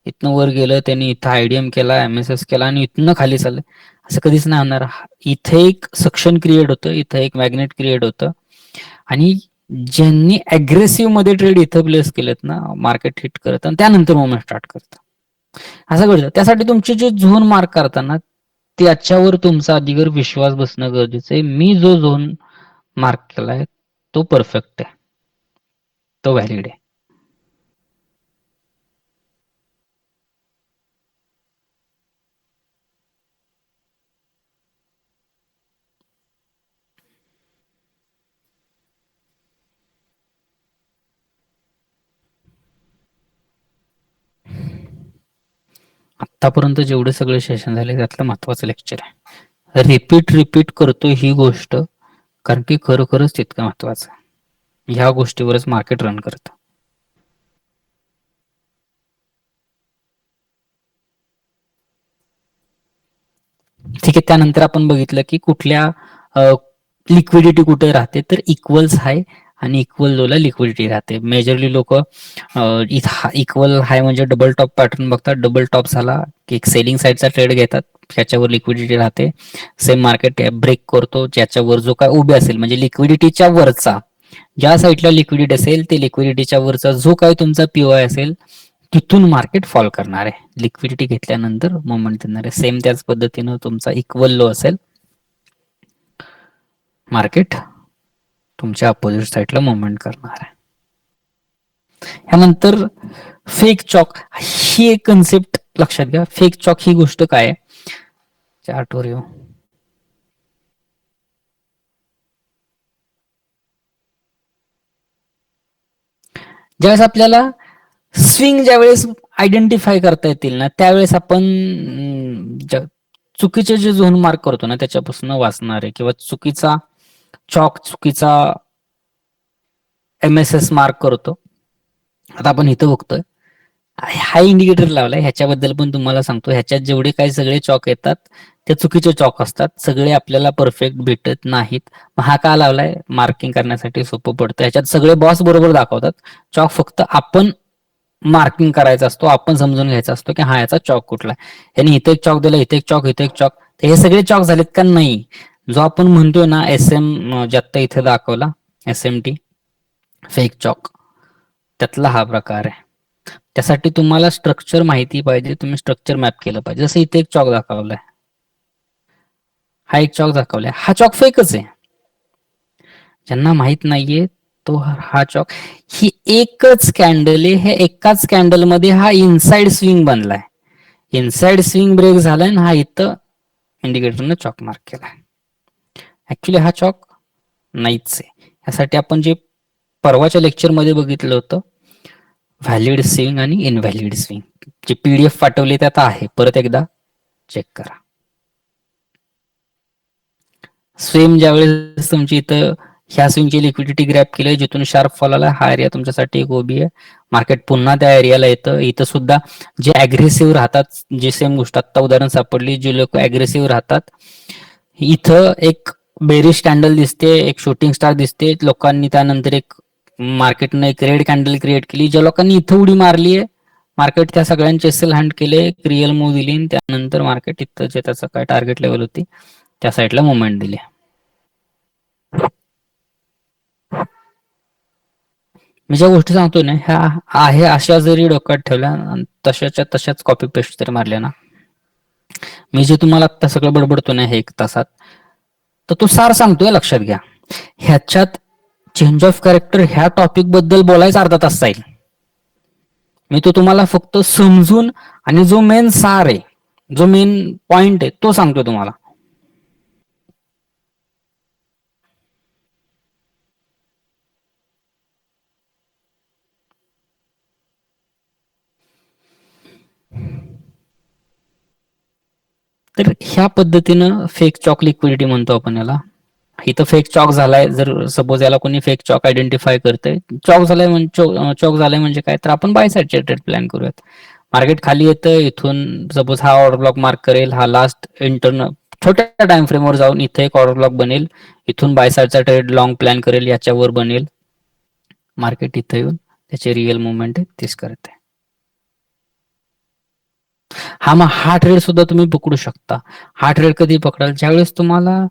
इथनं वर गेलं त्यांनी, इथं आयडीएम केला, एमएसएस केला आणि इथनं खाली चाललंय. असं कधीच नाही होणार. इथे एक सक्शन क्रिएट होतं, इथं एक मॅग्नेट क्रिएट होतं आणि ज्यांनी अग्रेसिव्ह मध्ये ट्रेड इथं प्लेस केलेत ना, मार्केट हिट करत आणि त्यानंतर मुवमेंट स्टार्ट करतं. असं घडतं. त्यासाठी तुमचे जे झोन मार्क करताना त्याच्यावर तुमचा अधिकार विश्वास बसणं गरजेचं आहे. मी जो झोन मार्क केलाय तो परफेक्ट आहे, तो व्हॅलिड आहे. आतापर्यंत जेवढे सगळे सेशन झाले त्यातलं महत्वाचं लेक्चर आहे. रिपीट करतो ही गोष्ट, कारण की खरोखरच तितकं महत्वाचं आहे. ह्या गोष्टीवरच मार्केट रन करतं. ठीक आहे. त्यानंतर आपण बघितलं की कुठल्या लिक्विडिटी कुठे राहते, तर इक्वल्स हाय आणि इक्वल लोला लिक्विडिटी राहते. मेजरली लोक इक्वल हाय म्हणजे डबल टॉप पॅटर्न बघतात, डबल टॉप झाला की एक सेलिंग साईडचा ट्रेड घेतात, त्याच्यावर लिक्विडिटी राहते. सेम मार्केट ब्रेक करतो, ज्याच्यावर जो काय उभे असेल म्हणजे लिक्विडिटीच्या वरचा, ज्या साईडला लिक्विडिटी असेल ते लिक्विडिटीच्या वरचा जो काही तुमचा पीओआय असेल तिथून मार्केट फॉल करणार आहे. लिक्विडिटी घेतल्यानंतर मोमेंट देणार आहे. सेम त्याच पद्धतीनं तुमचा इक्वल लो असेल, मार्केट तुमच्या अपोजिट साईडला मोमेंट करणार आहे. ह्यानंतर फेक चॉक ही एक कन्सेप्ट लक्षात घ्या. फेक चॉक ही गोष्ट काय आहे, चार्टवर येऊ. ज्यावेळेस आपल्याला स्विंग ज्यावेळेस आयडेंटिफाय करता येतील ना, त्यावेळेस आपण चुकीचे जे झोन मार्क करतो ना त्याच्यापासून वाचणार आहे, किंवा चुकीचा चॉक, चुकीचा MSS मार्क करतो. आता आपण इथं बघतोय हा इंडिकेटर लावलाय, ह्याच्याबद्दल पण तुम्हाला सांगतो. ह्याच्यात जेवढे काही सगळे चॉक येतात ते चुकीचे चॉक असतात, सगळे आपल्याला परफेक्ट भेटत नाहीत. हा का लावलाय, मार्किंग करण्यासाठी सोपं पडतं. ह्याच्यात सगळे बॉस बरोबर दाखवतात, चॉक फक्त आपण मार्किंग करायचा असतो, आपण समजून घ्यायचा असतो की हा याचा चॉक कुठला आहे. यांनी इथे एक चॉक दिला, इथे एक चॉक, इथे एक चॉक, तर हे सगळे चॉक झालेत का नाही. जो आपण म्हणतोय ना SM, ज्यात इथे दाखवला SMT फेक चॉक, त्यातला हा प्रकार आहे. त्यासाठी तुम्हाला स्ट्रक्चर माहिती पाहिजे, तुम्ही स्ट्रक्चर मॅप केलं पाहिजे. जसं इथे एक चॉक दाखवलाय, हा एक चॉक दाखवलाय, हा चॉक फेकच आहे. ज्यांना माहित नाहीये तो हा चॉक, ही एकच कॅन्डल आहे, हे एकाच कॅन्डल मध्ये हा इनसाइड स्विंग बनलाय, इनसाइड स्विंग ब्रेक झालाय ना, हा इथं इंडिकेटरनं चॉक मार्क केलाय. ऍक्च्युली हा चॉक नाहीच आहे. यासाठी आपण जे परवाच्या लेक्चरमध्ये बघितलं होतं, व्हॅलिड स्विंग आणि इनव्हॅलिड स्विंग, जे PDF पाठवले त्यात आहे, परत एकदा चेक करा. सेम ज्यावेळेस तुमची इथं ह्या स्विंगची लिक्विडिटी ग्रॅप केली, जिथून शार्प फॉल आला, हा एरिया तुमच्यासाठी एक ओबी आहे. मार्केट पुन्हा त्या एरियाला येतं. इथं सुद्धा जे अग्रेसिव्ह राहतात, जे सेम गोष्ट आता उदाहरण सापडली, जे लोक अग्रेसिव्ह राहतात, इथं एक बेरिश कॅन्डल दिसते, एक शूटिंग स्टार दिसते. लोकांनी त्यानंतर एक मार्केटनं एक रेड कॅन्डल क्रिएट केली. ज्या लोकांनी इथं उडी मारली आहे, मार्केट त्या सगळ्यांचे सेल हँड केले, रिअल मूव्ह दिली, त्यानंतर मार्केट इथं जे त्याचं काय टार्गेट लेवल होती त्या साईडला मुवमेंट दिली. मी ज्या गोष्टी सांगतोय ना, ह्या आहे अशा जरी डोक्यात ठेवल्या, तशाच्या तशाच कॉपी पेस्ट जरी मारल्या ना, मी जे तुम्हाला आता सगळं बडबडतो ना हे 1 तासात, तर तो सार सांगतोय, लक्षात घ्या. ह्याच्यात चेंज ऑफ कॅरेक्टर ह्या टॉपिक बद्दल बोलायचा अर्धा तास जाईल. मी तो तुम्हाला फक्त समजून आणि जो मेन सार आहे, जो मेन पॉइंट आहे तो सांगतोय तुम्हाला. तर ह्या पद्धतीनं फेक चॉक लिक्विडिटी म्हणतो आपण याला. इथं फेक चॉक झालाय, जर सपोज याला कोणी फेक चॉक आयडेंटिफाय करतंय, चॉक झालाय म्हणजे चॉक झालाय म्हणजे काय, तर आपण बाय साईडचे ट्रेड प्लॅन करूयात. मार्केट खाली येतं, इथून सपोज हा ऑर्डर ब्लॉक मार्क करेल, हा लास्ट इंटरनल छोट्या टाइम फ्रेमवर जाऊन इथे एक ऑर्डर ब्लॉक बनेल, इथून बाय साईडचा ट्रेड लॉंग प्लॅन करेल, याच्यावर बनेल. मार्केट इथं येऊन त्याचे रिअल मुवमेंट आहे तीच करते. हा, मग हा ट्रेड सुद्धा तुम्ही पकडू शकता. हा ट्रेड कधी पकडाल, ज्यावेळेस तुम्हाला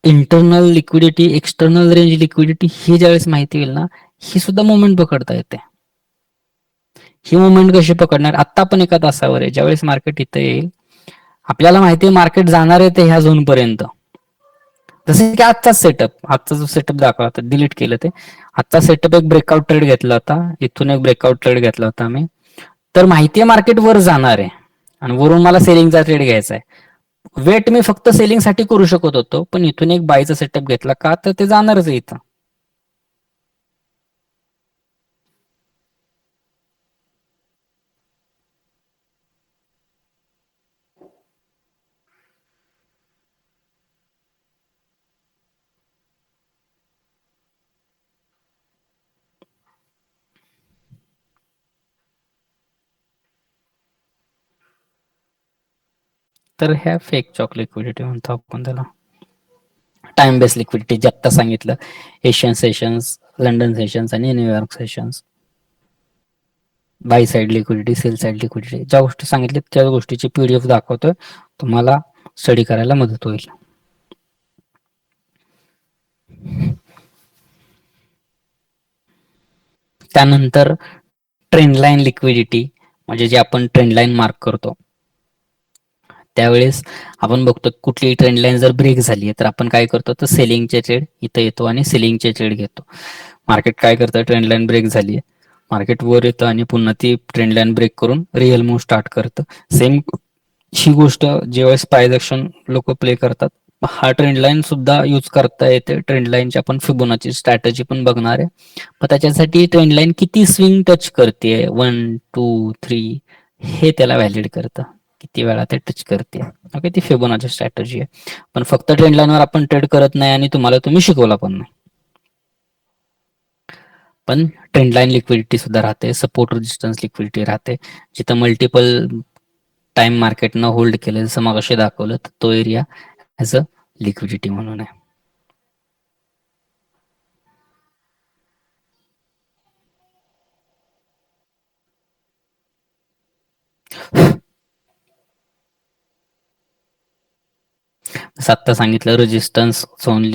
internal liquidity, external range liquidity ही ज्यावेळेस माहिती होईल ना, ही सुद्धा मुवमेंट पकडता येते. ही मुवमेंट कशी पकडणार, आता पण एका तासावर आहे. ज्यावेळेस मार्केट इथं येईल, आपल्याला माहिती आहे मार्केट जाणार आहे ते ह्या झोन पर्यंत, जसे की आजचा जो सेटअप दाखवला होता डिलीट केलं ते. आजचा सेटअप एक ब्रेकआउट ट्रेड घेतला होता, इथून एक ब्रेकआउट ट्रेड घेतला होता मी. तर माहितीये मार्केट वर जाणार आहे आणि वरून मला सेलिंगचा ट्रेड घ्यायचा आहे. वेट मी फक्त सेलिंगसाठी करू शकत होतो, पण इथून एक बायचा सेटअप घेतला का तर ते जाणारच आहे इथं. तर ह्या फेक चॉक लिक्विडिटी म्हणतो आपण त्याला. टाइम बेस लिक्विडिटी जे आत्ता सांगितलं, एशियन सेशन्स, लंडन सेशन्स आणि New York sessions. Bye side liquidity, sell side liquidity, ज्या गोष्टी सांगितल्या त्या गोष्टीची पीडीएफ दाखवतोय, तुम्हाला स्टडी करायला मदत होईल. त्यानंतर ट्रेंड लाईन लिक्विडिटी, म्हणजे जे आपण ट्रेंड लाईन मार्क करतो त्यावेळेस आपण बघतो कुठलीही ट्रेंड लाईन जर ब्रेक झाली आहे तर आपण काय करतो, तर सेलिंगचे ट्रेड इथं येतो आणि सेलिंगचे ट्रेड घेतो. मार्केट काय करतं, ट्रेंड लाईन ब्रेक झाली आहे, मार्केट वर येतं आणि पुन्हा ती ट्रेंड लाईन ब्रेक करून रिअल मूव्ह स्टार्ट करतं. सेम ही गोष्ट जेव्हा प्राइस ऍक्शन लोक प्ले करतात, हा ट्रेंड लाईन सुद्धा यूज करता येते. ट्रेंड लाईनची आपण फिबोनाची स्ट्रॅटेजी पण बघणार आहे. पण त्याच्यासाठी ट्रेंड लाईन किती स्विंग टच करते, 1, 2, 3, हे त्याला व्हॅलिड करतं, किती वेळा ते टच करते. ओके, ती फिबोनाची स्ट्रॅटेजी आहे. पण फक्त ट्रेंड लाईनवर आपण ट्रेड करत नाही आणि तुम्ही शिकवला पण नाही. पण ट्रेंड लाईन लिक्विडिटी सुद्धा राहते, सपोर्ट रेजिस्टन्स लिक्विडिटी राहते, जिथं मल्टिपल टाइम मार्केटनं होल्ड केलं, जसं मग असे दाखवलं, तर तो एरिया ॲज अ लिक्विडिटी म्हणून आहे. जसं आत्ता सांगितलं, रेजिस्टन्स झोन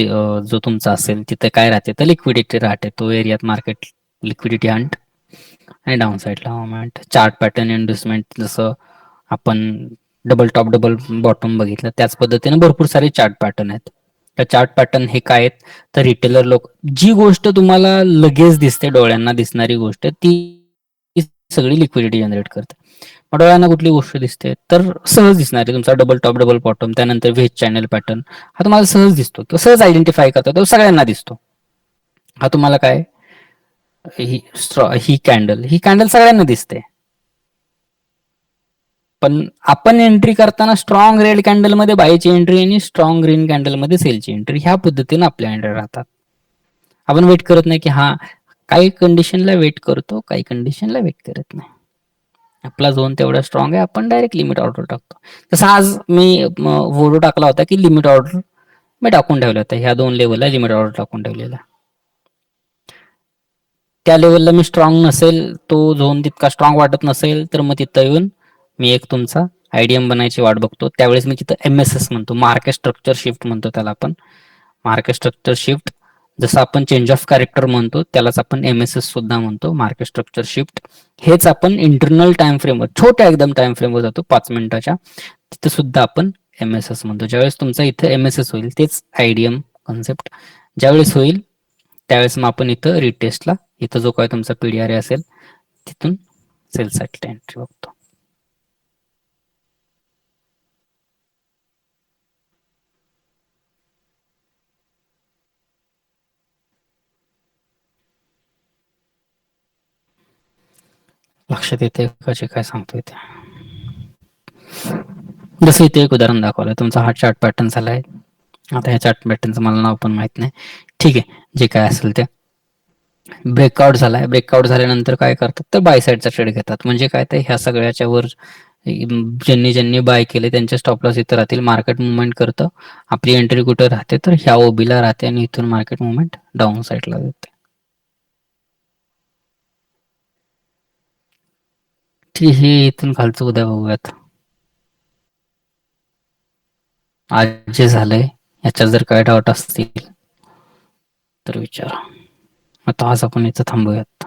जो तुमचा असेल तिथे काय राहते, तर लिक्विडिटी राहते. तो एरियात मार्केट लिक्विडिटी हंट आणि डाऊन साईडला मोमेंट. चार्ट पॅटर्न इन्व्हेस्टमेंट, जसं आपण डबल टॉप डबल बॉटम बघितलं त्याच पद्धतीने भरपूर सारे चार्ट पॅटर्न आहेत. त्या चार्ट पॅटर्न हे काय आहेत, तर रिटेलर लोक, जी गोष्ट तुम्हाला लगेच दिसते, डोळ्यांना दिसणारी गोष्ट, ती सगळी लिक्विडिटी जनरेट करते. मग डोळ्यांना कुठली गोष्ट दिसते, तर सहज दिसणार आहे तुमचा डबल टॉप डबल बॉटम, त्यानंतर व्हेज चॅनल पॅटर्न, हा तुम्हाला सहज दिसतो, तो सहज आयडेंटिफाय करतो, तो सगळ्यांना दिसतो. हा तुम्हाला काय, ही कॅन्डल सगळ्यांना दिसते. पण आपण एंट्री करताना स्ट्रॉंग रेड कॅन्डल मध्ये बायची एंट्री आणि स्ट्रॉंग ग्रीन कॅन्डल मध्ये सेलची एंट्री, ह्या पद्धतीने आपल्या एंट्री राहतात. आपण वेट करत नाही की हा, काही कंडिशनला वेट करतो, काही कंडिशनला वेट करत नाही. आपला झोन तेवढा स्ट्रॉंग आहे, आपण डायरेक्ट लिमिट ऑर्डर टाकतो. तसं आज मी व्हिडिओ टाकला होता की लिमिट ऑर्डर मी टाकून ठेवलं होतं, ह्या 2 लेवलला लिमिट ऑर्डर टाकून ठेवलेला. त्या लेवलला मी स्ट्रॉंग नसेल, तो झोन तितका स्ट्रॉंग वाटत नसेल, तर मग तिथं येऊन मी एक तुमचा आयडीएम बनायची वाट बघतो. त्यावेळेस मी तिथं MSS म्हणतो, मार्केट स्ट्रक्चर शिफ्ट म्हणतो त्याला आपण. मार्केट स्ट्रक्चर शिफ्ट, जसं आपण चेंज ऑफ कॅरेक्टर म्हणतो त्यालाच आपण MSS सुद्धा म्हणतो, मार्केट स्ट्रक्चर शिफ्ट. हेच आपण इंटरनल टाइम फ्रेमवर, छोट्या एकदम टाइम फ्रेमवर जातो 5 मिनिटाच्या, तिथे सुद्धा आपण MSS म्हणतो. ज्यावेळेस तुमचा इथं MSS होईल, तेच आयडीएम कॉन्सेप्ट ज्यावेळेस होईल, त्यावेळेस मग आपण इथं रिटेस्टला, इथं जो काय तुमचा PDRA असेल तिथून सेलसाठी एंट्री बघतो. लक्षात येते का जे काय सांगतोय ते. जसं इथे एक उदाहरण दाखवलं, तुमचा हा चार्ट पॅटर्न झालाय. आता ह्या चार्ट पॅटर्नचं मला नाव पण माहित नाही, ठीक आहे, जे काय असेल ते. ब्रेकआउट झालाय, ब्रेकआउट झाल्यानंतर काय करतात, तर बाय साईडचा ट्रेड घेतात. म्हणजे काय, तर ह्या सगळ्याच्या वर ज्यांनी ज्यांनी बाय केले त्यांचे स्टॉप लॉस इथं राहतील, मार्केट मुवमेंट करतं. आपली एंट्री कुठे राहते, तर ह्या ओबीला राहते आणि इथून मार्केट मुवमेंट डाऊन साईडला जाते. ठीक आहे, इथून खालचं उद्या बघूयात. आज जे झालंय याच्यात जर काय डाऊट असतील तर विचारा. आता आज आपण इथं थांबूयात.